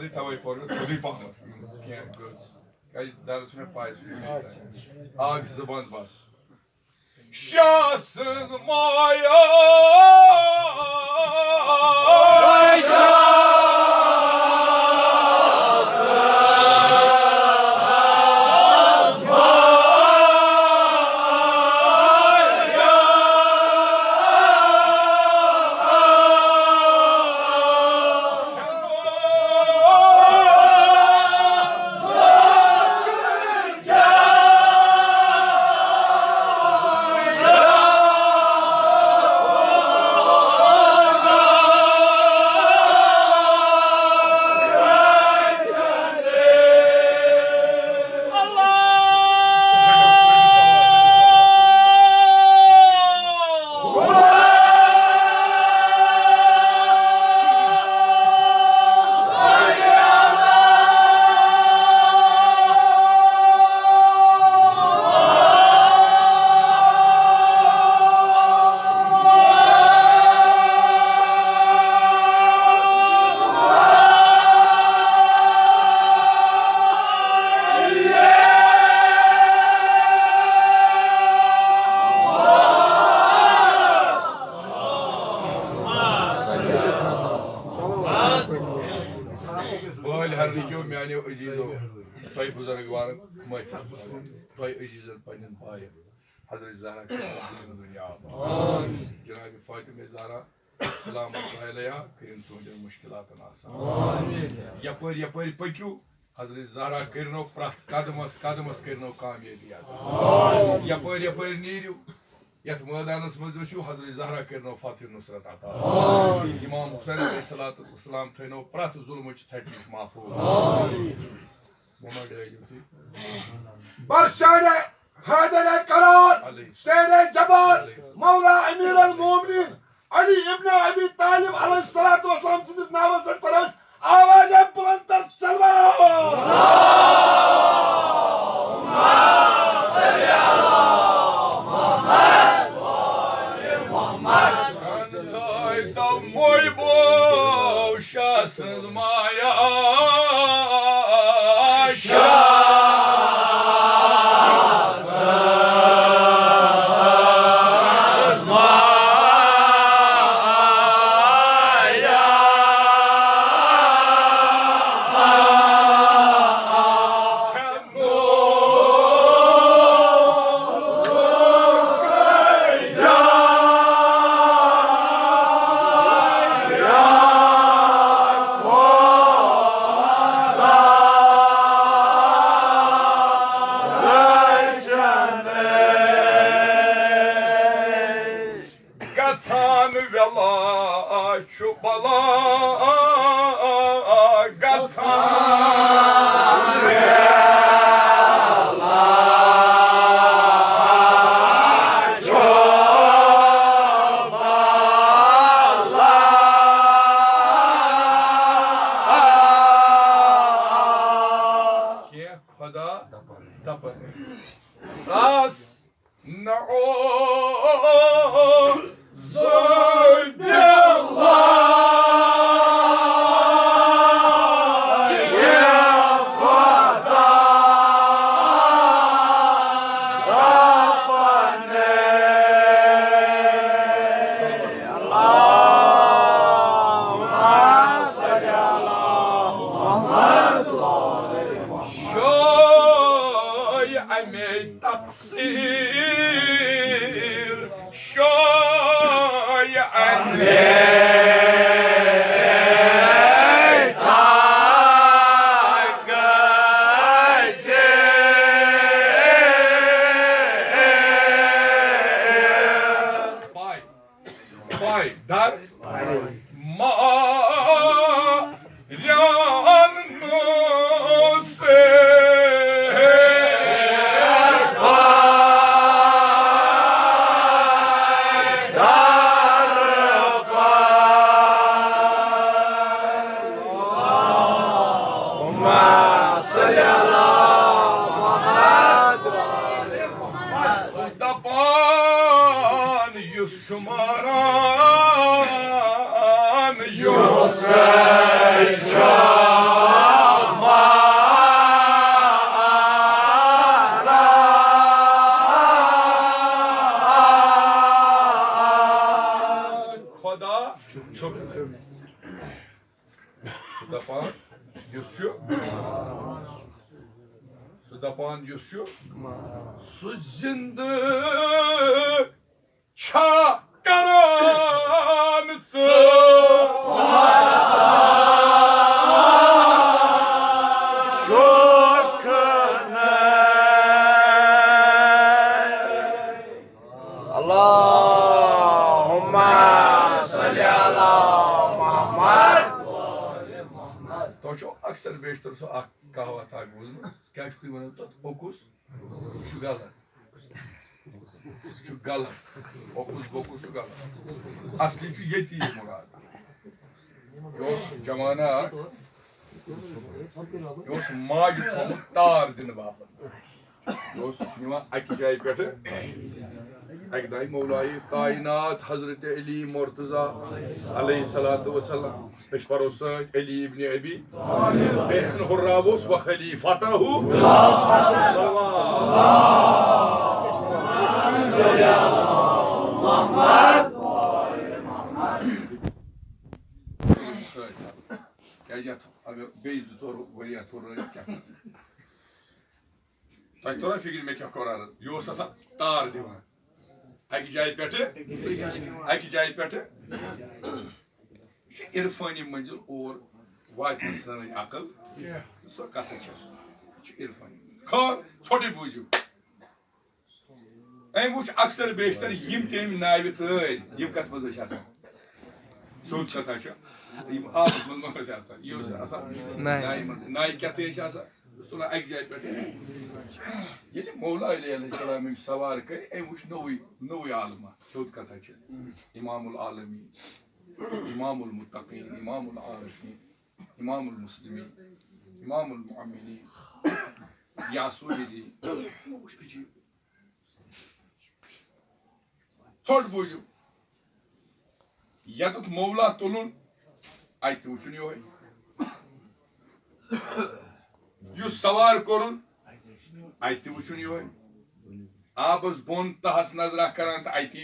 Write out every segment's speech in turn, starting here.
जल्दी तवे पोर खुदी पहमत क्या दर्द में पाए आग जुबान बस शासन माया म्यानो अजीजो तोय बुजुर्गवार मत तोय अजीजन पन्न भाई हजरत ज़हरा की दुनिया जनाब फातिमा ज़हरा सलामत अलैहा करिन तुंद मुश्किलातन आसान यपर यपर पक्यू हजरत ज़हरा करनो प्रथ कदमस कदमस करनो कामयाबी यपर यपर नीरु यथ मैदानस मज वचू हजरत ज़हरा करनो फतह नुसरत अता इमाम हुसैन अलैहिस्सलाम थनो प्रथ जुल्म छट नश महफूज बरशान हैदर करार शेर जबार मौला अमीर अल मोमिनीन अली इब्न अबी तालिब अलैहिस्सलातु वस्सलाम सिंदिस नामस पर परस आवाज बुलंद शासन माया Şubala gatsan vela şubala ke khuda dapan ras na'u تقصير شوي Şumaran Yusuf Huda çok şu depan yüzü şu depan yüzü su zinde çakaranısı अक्सर बेशतर सो कहावत क्या वन ओकुस गलत गलत ओकुस बोकुस गलत असली ये मुराद जमाना माज थोमुत तार दिन बापत अकि जाय पे अक दाय मौलाए कायनात हजरत अली मुर्तजा अलैहिस्सलातु वस्सलाम परो अली इब्न अबी हुर्रावुस व खलीफतहु अगर बेज जोर वरिया थोर क्या तक तोरा फिक्र में क्या कर यह तार दिवान अकि जाय पे इरफानी मंजिल और वात अकल सो कथ इरफानी खर छोटे बूझू अम वो अक्सर बेशतर यम तम नाव तज यम कत मज सोच कथा आबस मज यह नाय क्या तुला अक जाय पे मौला अलैहिस्सलाम सवार कर अम वो नौ आलमा सोच कथा इमामुल आलमीन इमामुल मुत्तकीन इमामुल आरिफीन इमामुल मुस्लिमीन इमामुल मुअम्मिनीन यासूदी थोड़ बोझू यत मौला तुलन अत वुचन यह सवार कोरुन अत वुचन आबस बोन तहस नजरा करान तो अत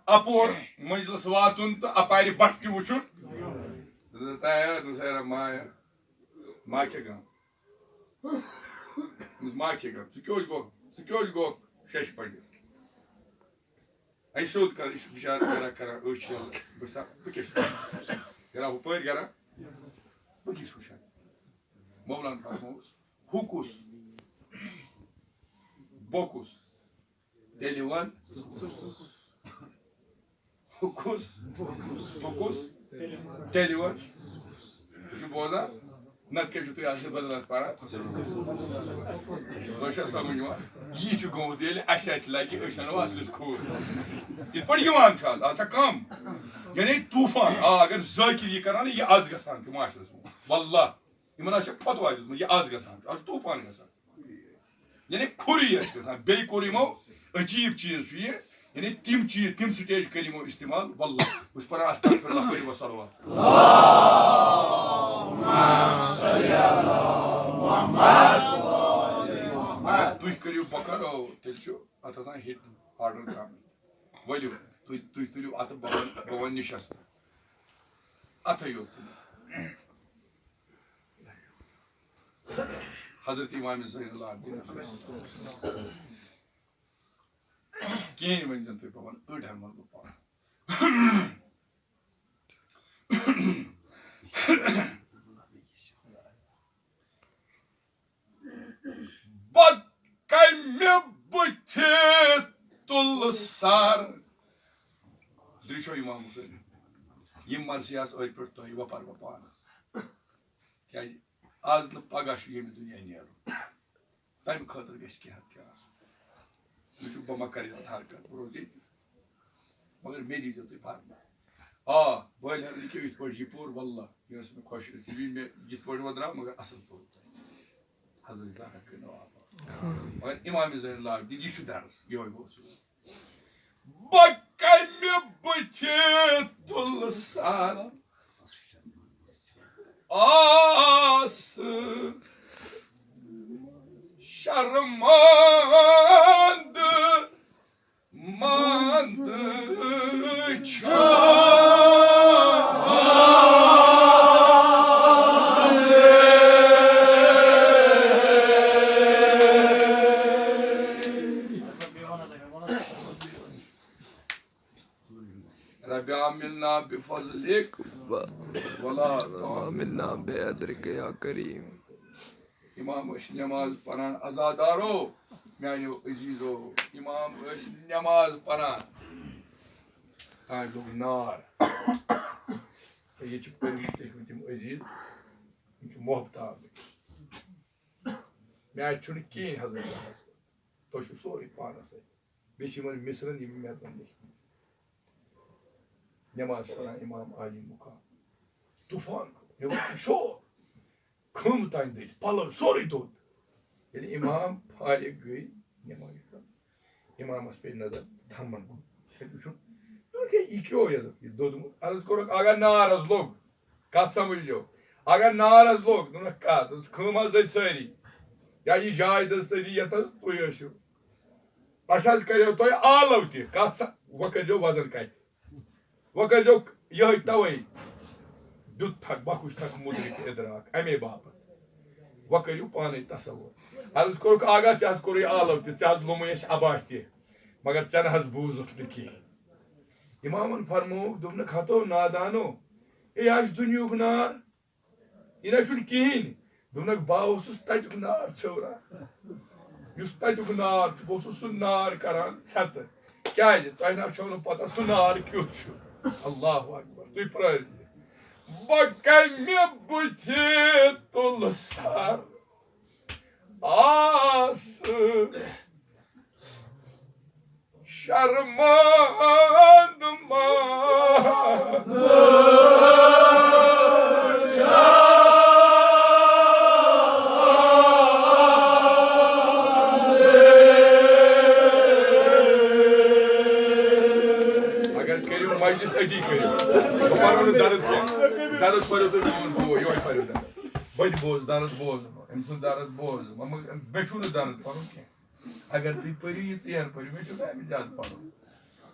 अपोर मजलिस वातुन तो अपार बट तु वुचुन माया मा क्या गम मा क्या गम सह गो शश पड़िस सोद कर बिचार करा गरा हुपर गरा बस वुचान मौलान हुकुस बोकुस तेल वन हुकुस बोकुस तेल वन बोजा नत क्या तुम बदल पारा समझ यह गोमुत लगे असलिस खूर इत पे कम यानी तूफान अगर जाकिर यह करान यह आज गसान माशरस वल्लाह इन फतवा दित यह आज गसान तूफान गसान यानी खुरी बे कोर यमो अजीब चीज यानी तिम चीज तिम स्टेज कर यमो इस्तेमाल वल्लाह बस परान अस्तगफिरुल्लाह व सल्लल्लाहु तुम करू बकर तेल अत हिट आर्डर कर वलू तुम तुलू अत बवन निशस्त अत यो हजरत इमाम ज़ैनुल आबिदीन कहें वन तुम बवन अड़ मन बह कमे बुथे तुल सर द्रिशो इमाम हुसैन यम मर्जी अड़ पे तुम वपर पान क्या आज न पगह ये दुनिया नीर तम खतर क्या बह मा कर हरकत रोज मगर मे दीजो तुम फर्म बल क्यों इत पे यह पोर वल्लाह यह मे खुश मे ये पे द्राव मगर असल पोर हजरत मगर इमाम ज़ैनुल आबिदीन यह दर्स ये बकमे बुथे तुल सर आस शर्मांद मांद रब्बी आमिलना बिफज़लिक वला आमिना बेअदरिक या करीम। इमाम नमाज पढ़ान आजादारो म्यानो अजीजो इमाम नमाज पढ़ान ताय लोग नार ये पढ़ी तुम अजीज मोहब्बत मैं कहें हजरत तुम सोरे पानस बे मिसरन मे नमाज पढ़ान इमाम आली मुकाम तूफान शोर खम तान दे पलव सोरे दोद ये इमाम फारिग गई नमाज इमामस पे नजर थमन यह क्यों दोदमुत अर्ज कोर अगर नारज लोग कत समझो अगर नारज लोग कत खम दि सारी या यह जाय दस तरी ये तुम करो तुम आलव तथ वह करो वजन कत वह करो यह तवे दुत थक बकुश थक मुद्रिक इदराक अमे बापत वह करू पान तस्वुर अर्ज कोर आगा ऐ कोर आलव तह लोम अबा मगर चन बूजुक कहें इमामन फरमोक दोन खतो नादानो यह दुनियुक नार यह कहें दोनक बह तुक नार छवरा तुक नार बह सह नार करान छत क्या तुम ना छो पता सह नार क्युत अल्लाह अकबर तुम प्र बकमे बुथि तुल सर आस शर्मांद अगर करो मजलिस अटी करो पढ़ो दर्द दर्द पढ़ो तो यो पढ़ो बच बोज दर्द बोज अम सु दर्द बोज मे दर्द पढ़ो क्या अगर तुम पढ़ो यह तेन पढ़ो मे ज्यादा पढ़ो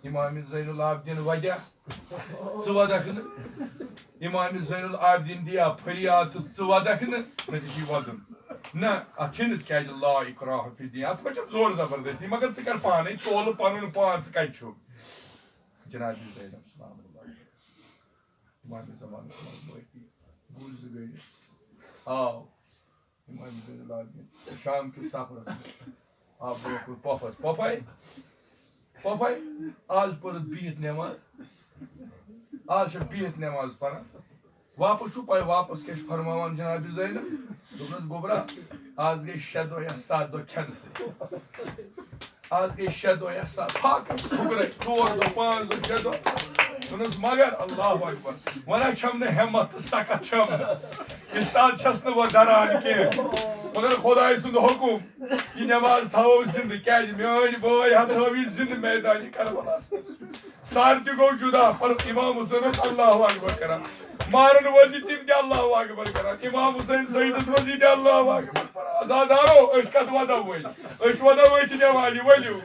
इमाम ज़ैनुल आबिदीन वजह च वदक इमाम ज़ैनुल आबिदीन दिया फरियाद च वदक मे वदन न अत क्या ला इकराह फी दीन अत जोर जबरदस्ती मगर च कर पाने तोल पन पान कत जनाब ज़ैनब इमाम ज़मान गुज गई आओ इमाम ज़ैनुल आबिदीन शाम के सफर आप पफस पपाई पपाई आज पढ़ बिहत नमाज आज बिहत नमाज पढ़ान वापस पाई वापस क्या फरमान जनाब ज़ैनब दोपस गोबरा आज गई 6 दो या 7 दो खेन से आज गई 6 दो या 7 फाक 4 दो 5 दो 6 दो मगर अल्लाह अकबर वन छम न हिम्मत सकत छम इस छस न वो डरान के मगर खुदाय सुंद हुकुम यह नमाज थो जिंद क्या मेन बोय थी जिंद मैदान करबला सार तह गो जुदा पर इमाम हुसैन अल्लाह अकबर कर मारन वज तम त अल्लाह अकबर कर इमाम हुसैन शहीद वज अल्लाह अकबर आजादारो कत वदो वदो नमाज वलू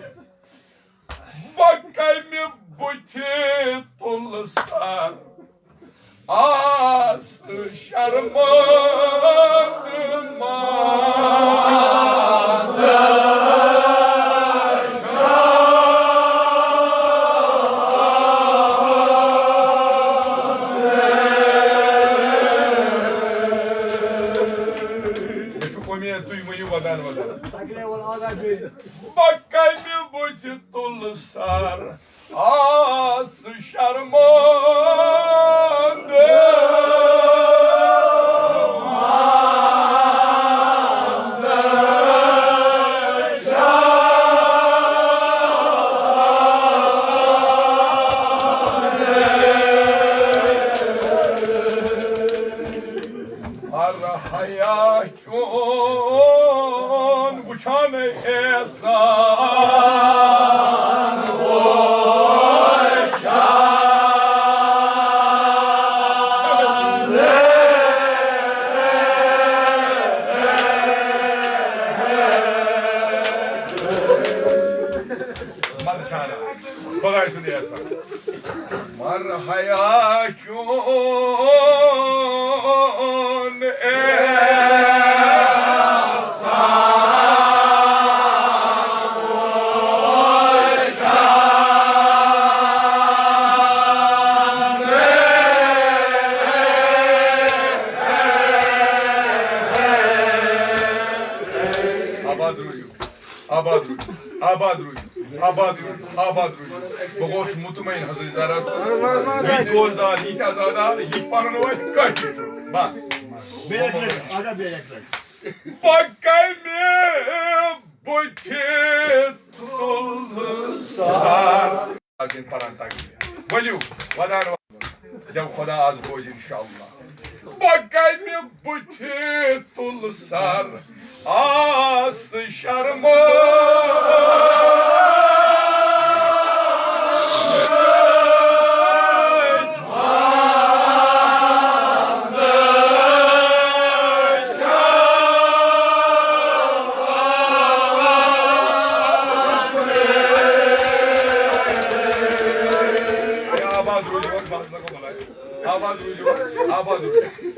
बकमे बुथि तुल सर आस शर्मांद बकमे बुथि तुल सर आस शर्मांद हया चोन वुछान एहसान hayatun Abad Bogoş mutmain Hazreti Aras. Bir golda, hiç azada, hiç paranı var, kaç yaşıyor. Bak. Beyekler, aga beyekler. Bakalım bu titullu sar. Lakin paran takip. Valyu, vadan var. Jab Khuda az boz inşallah. Bakalım bu titullu sar. Aslı şarmı.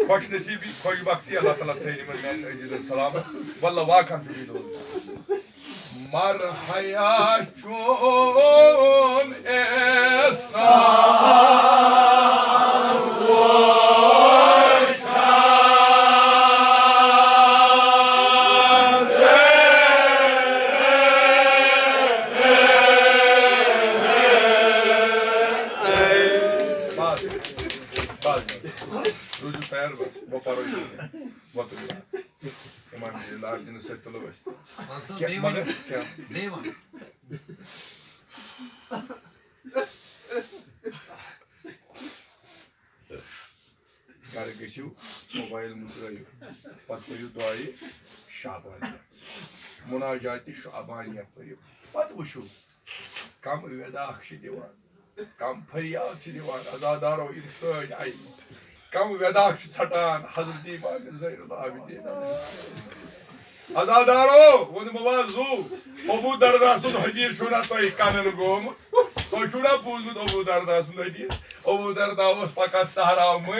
Hoş nesibi koyu vakti Allah Teala teylimden ecele selamı. Valla vakan tübüyle oldu. Marhayatun esan. Ruju tayar var. Bu parayı. Bakın. Hemen bir largını sektörü var. Bana ne var? Gargaşu mobil musrayı. Patlayı duayı Şaban. Münacati Şaban yapıyor. Bat bu şu. Kam veda akşi divan. Kam feryat divan. Azadar o insan ay. Kam veda çatan Hazreti İmam Zeynul Abidin. Azadaro, onu mavazu. Obu dardasın hacir şuna toy kanını gom. To şuna puzlu obu dardasın hacir. Obu dardavos fakat sahra mı?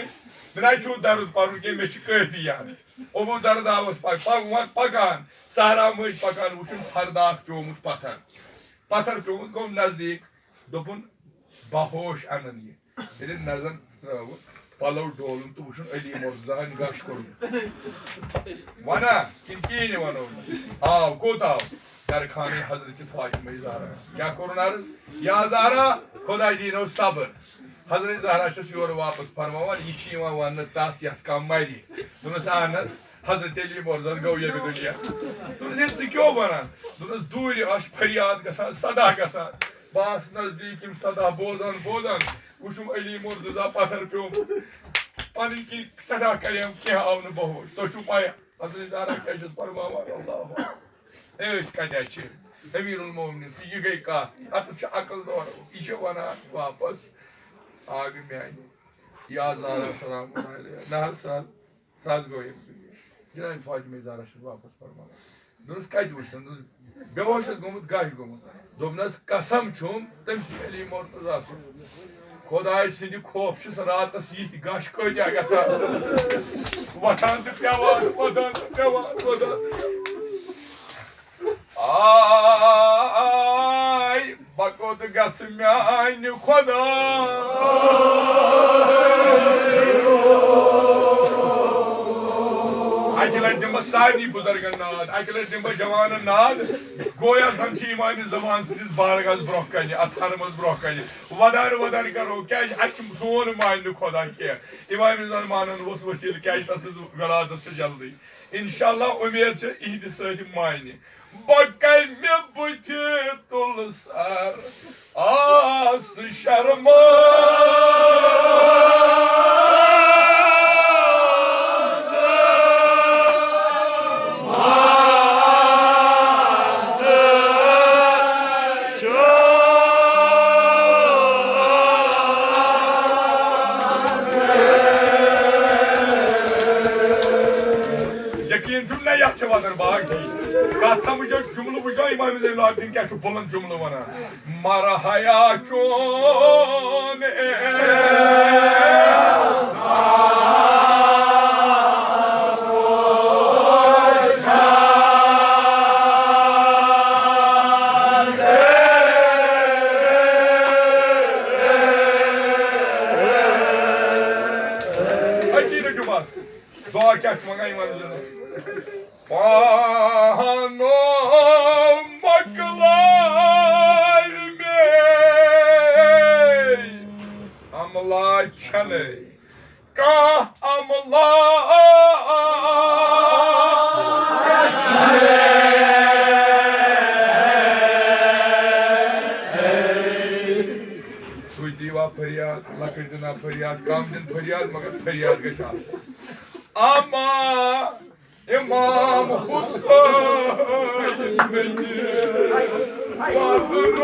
Bina şu darud paru ke meçi kayfi yani. Obu dardavos pakan. Sahra mı pakan uçun fardak çoğumuz patar. Patar çoğumuz kom nazdik. Dopun bahoş anani. Senin nazan bu. Palau dolun tuşun eli morzahan gaş korun. Vana kinkini vana. Av kotav. Derkhane Hazreti Fatıma Zahra. Ya korunar? Ya Zahra Khuday dino sabır. Hazreti Zahra şaşıyor vapas parmavan içima vanna tas yaskam maydi. Bunu sana Hazreti Ali morzan gavya bir dünya. Bunu sen sıkıyor bana. Bunu duri aş feryat gasan sada gasan. Bas nazdikim sada bozan. Uçum Ali morzaza patar piyom. Panin ki sada kalem ki avnu bohu. To çupaya. Hazreti Zahra kaşız parmavan Allahu. Evet kardeşim. Emirul Muminin fiyge ka. Atı akıl doğru. İşe bana vapas. Ağım yani. Ya Zahra selamun aleyhi. Nahal saz goyim. Cenab-ı Fatıma Zahra şu vapas parmağı. Dunuz kaç uçtun? Bevoşuz gomut gaş gomut. Domnaz kasam çum temsili mortazası. Khuday seni kopşu saratta siyit gaş koyacak gasa. Vatan tıkyavar. Ay, bak o da gatsın ya aynı Khuday. Akiler dimba sani buzargan naad, akiler dimba javanın naad. Goya sançı imanı zamansız bargaz brokkani, atarımız brokkani. Vadar karo, kâj aşım soğunu mayını Khuday ki. İmanı zamanın vasıl kâj tasız veladası jaldı. İnşallah umiyetçi ihdi sahim mayını. Bakal mi bu titullu sar, aslı şarma. cümle yatçıvadır bak değil. Katsamayacak cümle buca İmam Evladin geç şu bulun cümle bana. Marhaya çon Doğa kaçmana İmam Evladin. Pano maklar mey amla çane ka amla Tuy diva feryat lakırdına feryat kamdin feryat magar feryat ka şan ama İmam Hüseyin beni vardır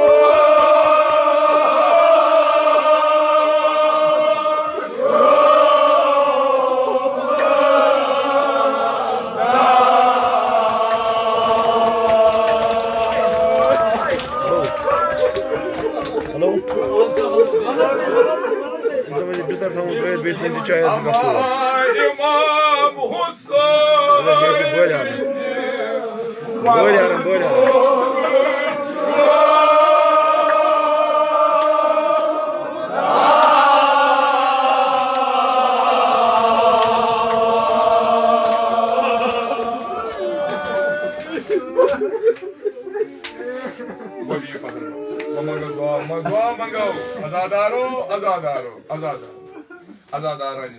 Azadara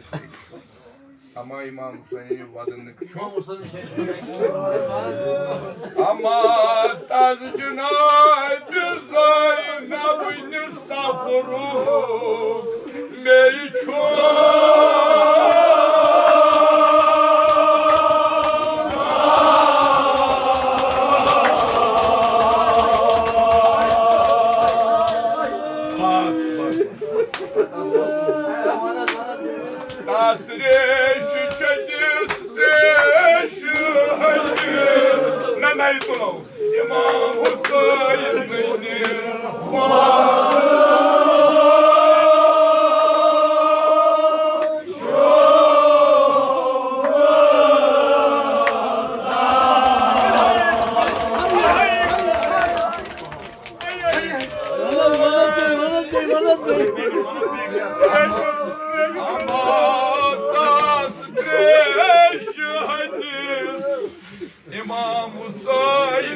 ama İmam Hüseyin'in vadını çok ama tazcına Zeynep'in safuru İmam Hüseyin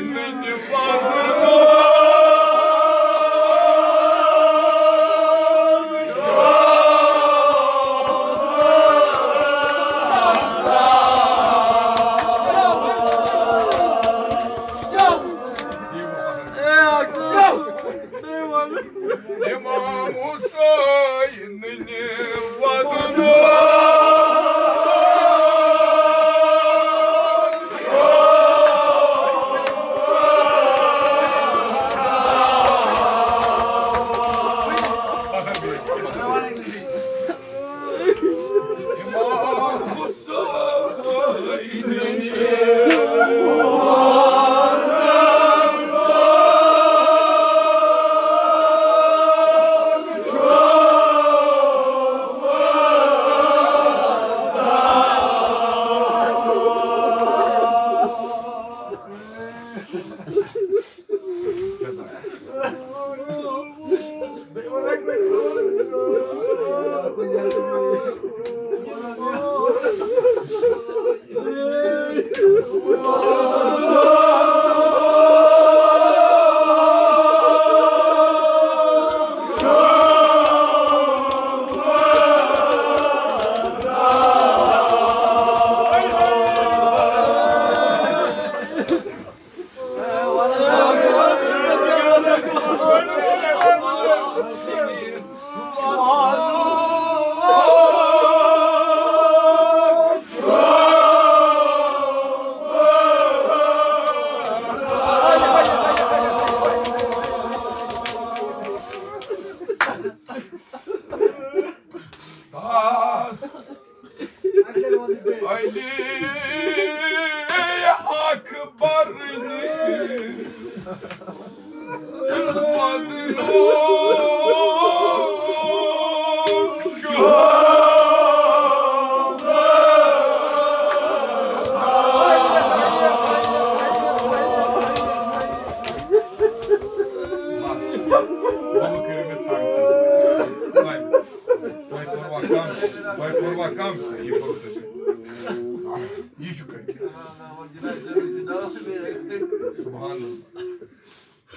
Ali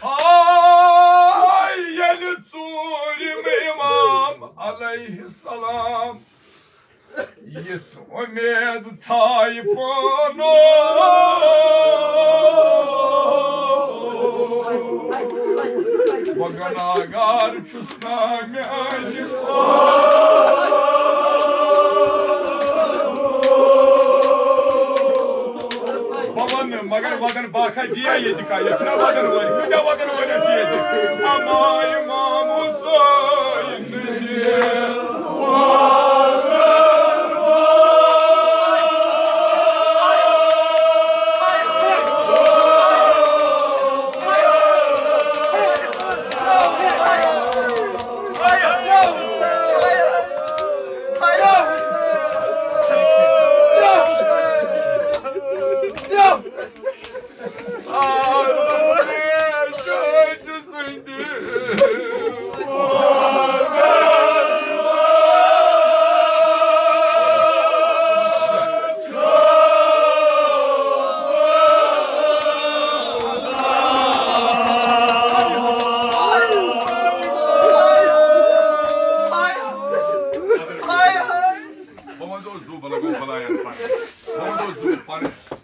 Ay yeni Turim İmam aleyhisselam Yes'umed Tayyip'unu Vaganagar çusname Babanın magar vagan baka diye yedik ayetine vagan var. Bir de vagan öyle yedik. Ama İmam Hüseyin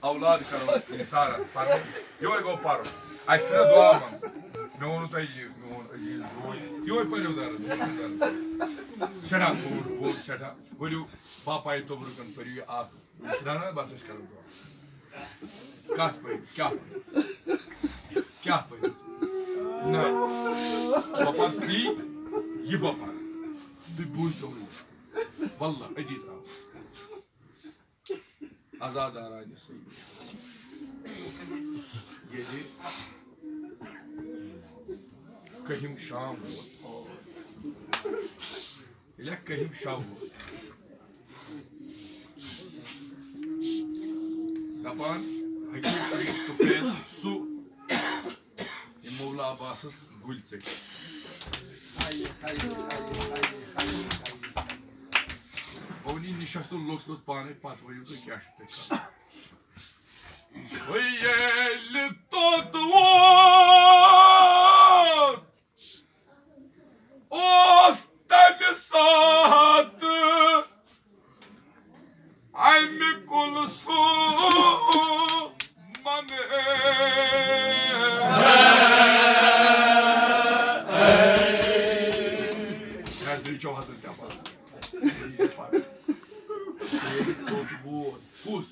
औलाद करो निसारा पारो यो गो पारो आइसना दुआ मन मैं उन तो यो पहले उधर चढ़ा वो चढ़ा बोलू पापा ये तो बुरकन पर ये आप निसारा बस करो कास पे क्या पे ना पापा थी ये पापा बिबून तो वल्ला अजीत आओ आजाद आराज सही ये कहीं शाम हो या कहीं शाम हो दपान हकीम शरीफ तुफैल सु ये मौला अब्बास गुल से Oni nişastı loktu pane patvoyu da geçti. Oyeli totuvot ostani saatı aymi kulusu mane Her çok hazır yapar. Pus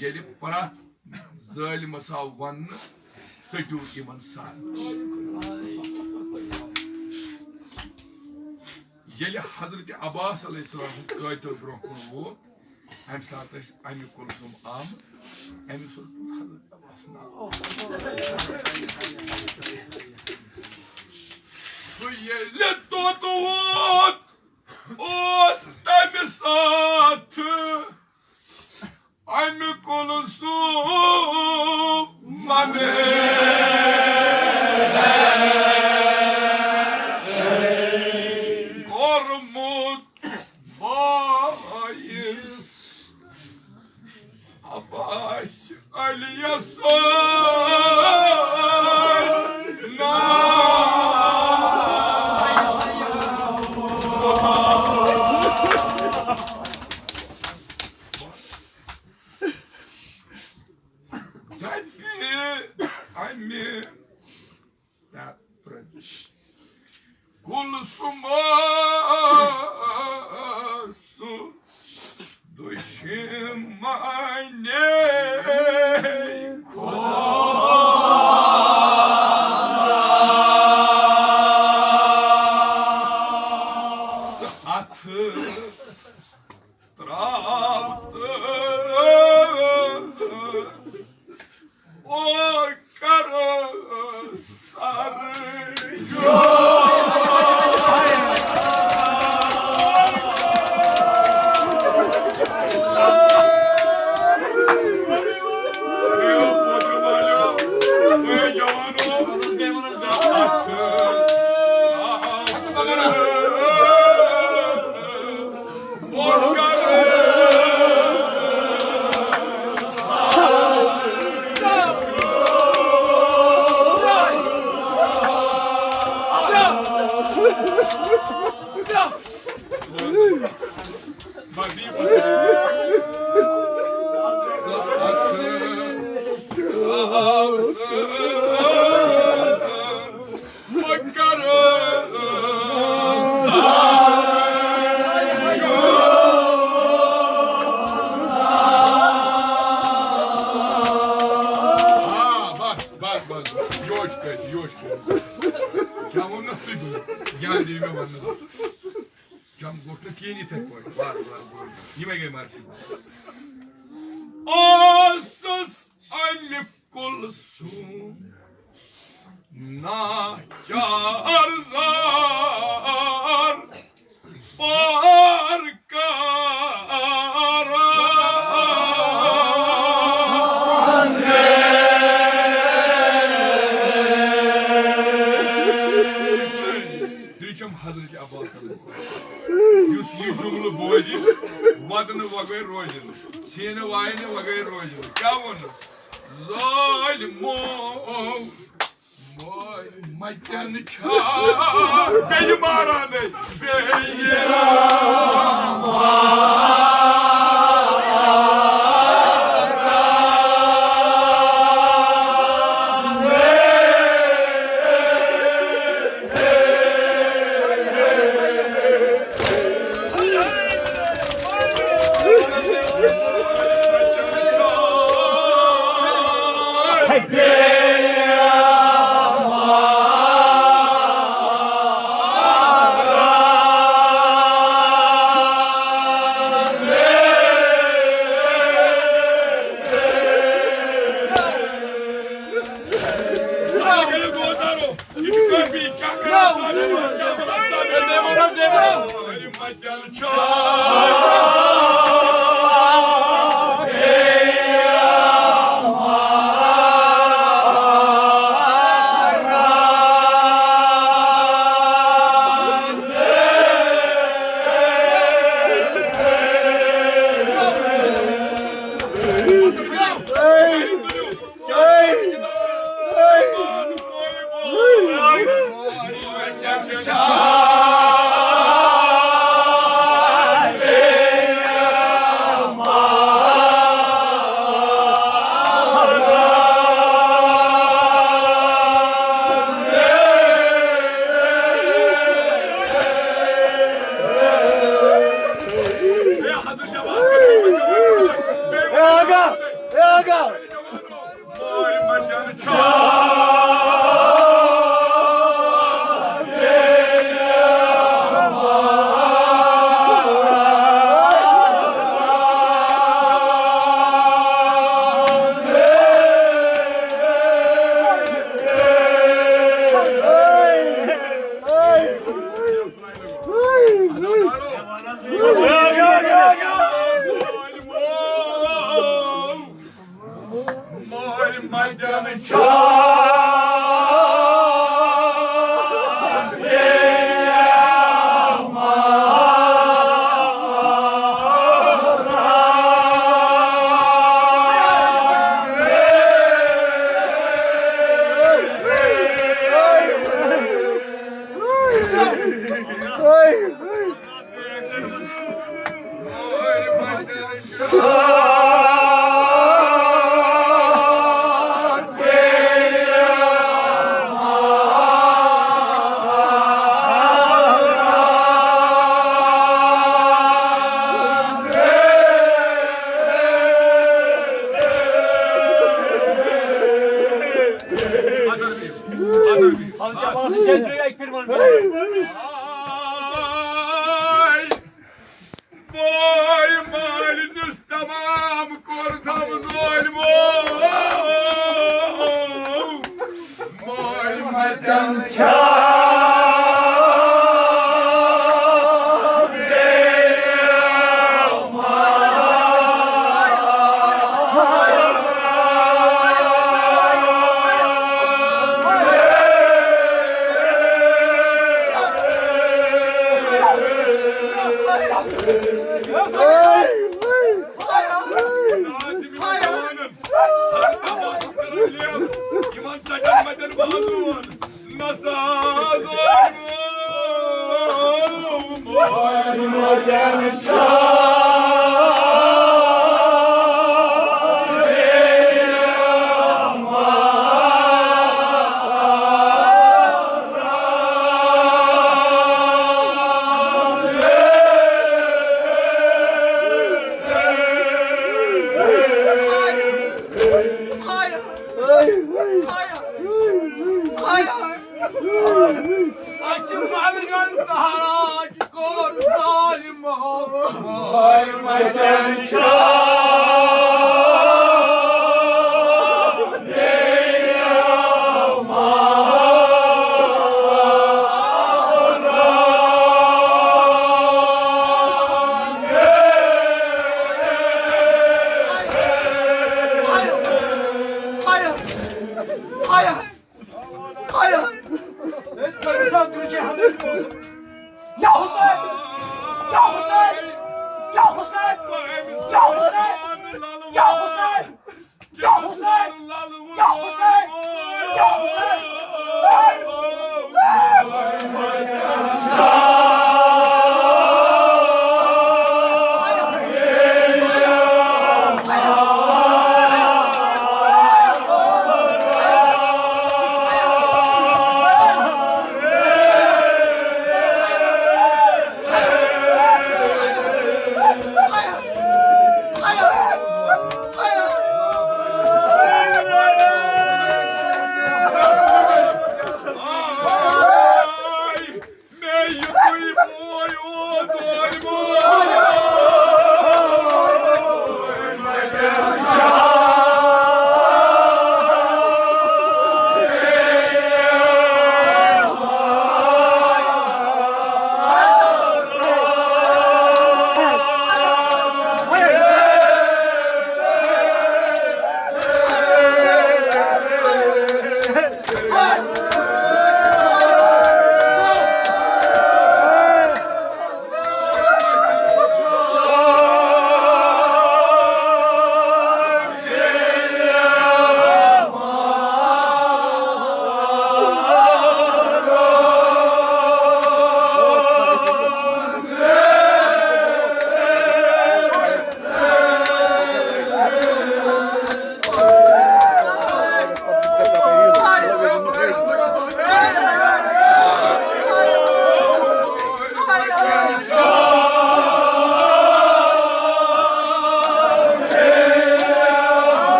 gelip bana zalime savvanını söküyor iman sar. Yeli Hazreti Abbas Aleyhisselam'ın kayıtı bırakın bu. Hem saatte aynı konuşum am. Hem sultan Hazreti Abbas'ın Su yeli tutuvut. Ostani saatı Aymi kolusu mane Kormut bayız Abbas Ali Yasar Kul sumasu düşmane atı trabdı o karı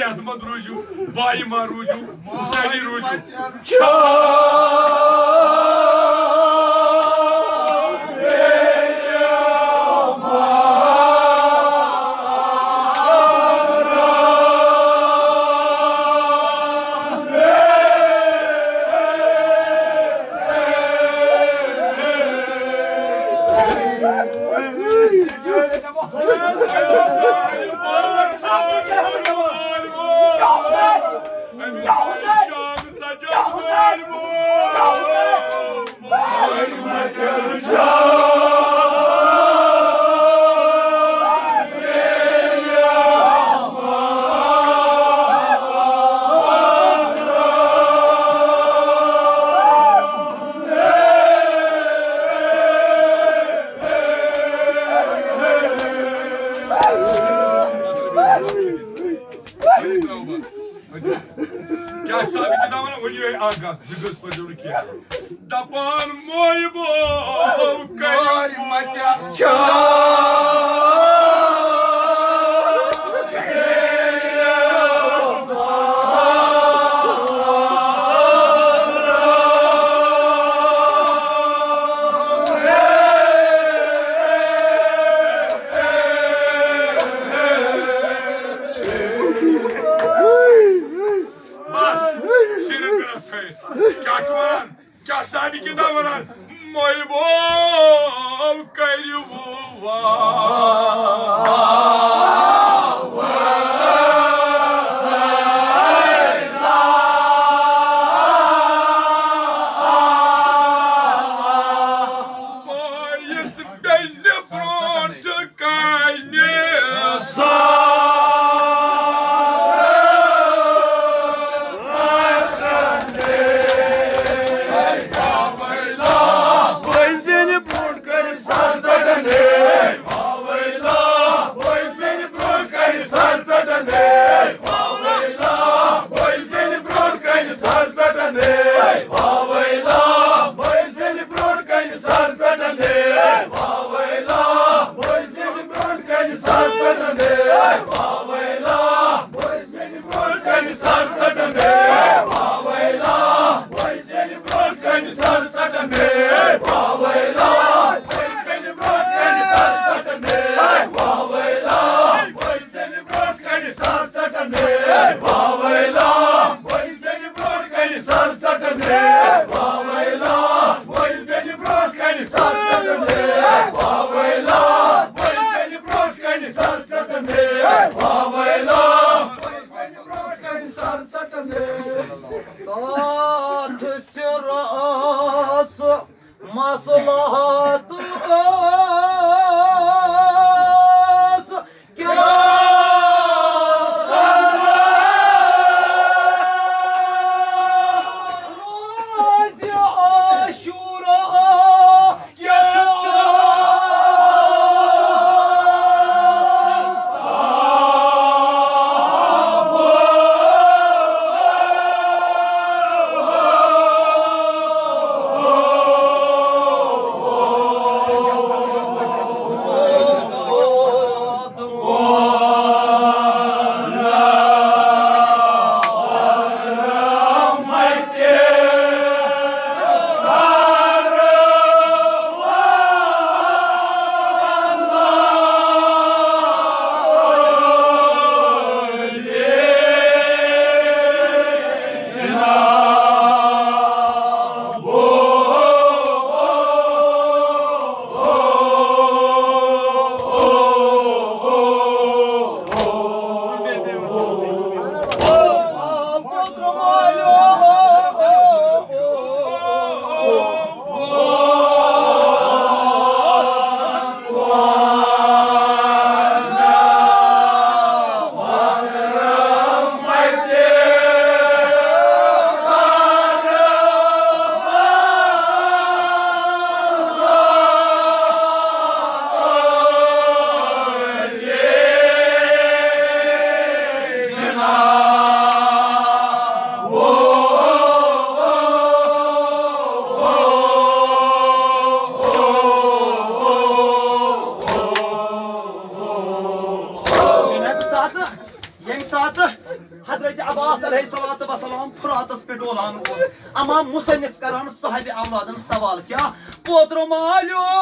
सेहतमंद रूजू बाईमान रूजू हुसैनी रूजू क्या साबित दामन वही आगा जिगस पर जोड़ किया दपान मोयबो करी मचा क्या साबि के दामन मोयबो करी Abbas aleyhissalatu vesselam Fırat'ız bir olan o. Ama musannif karanı sahibi avladın savalı ya. Bodrum alo.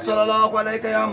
sallallahu aleyke ya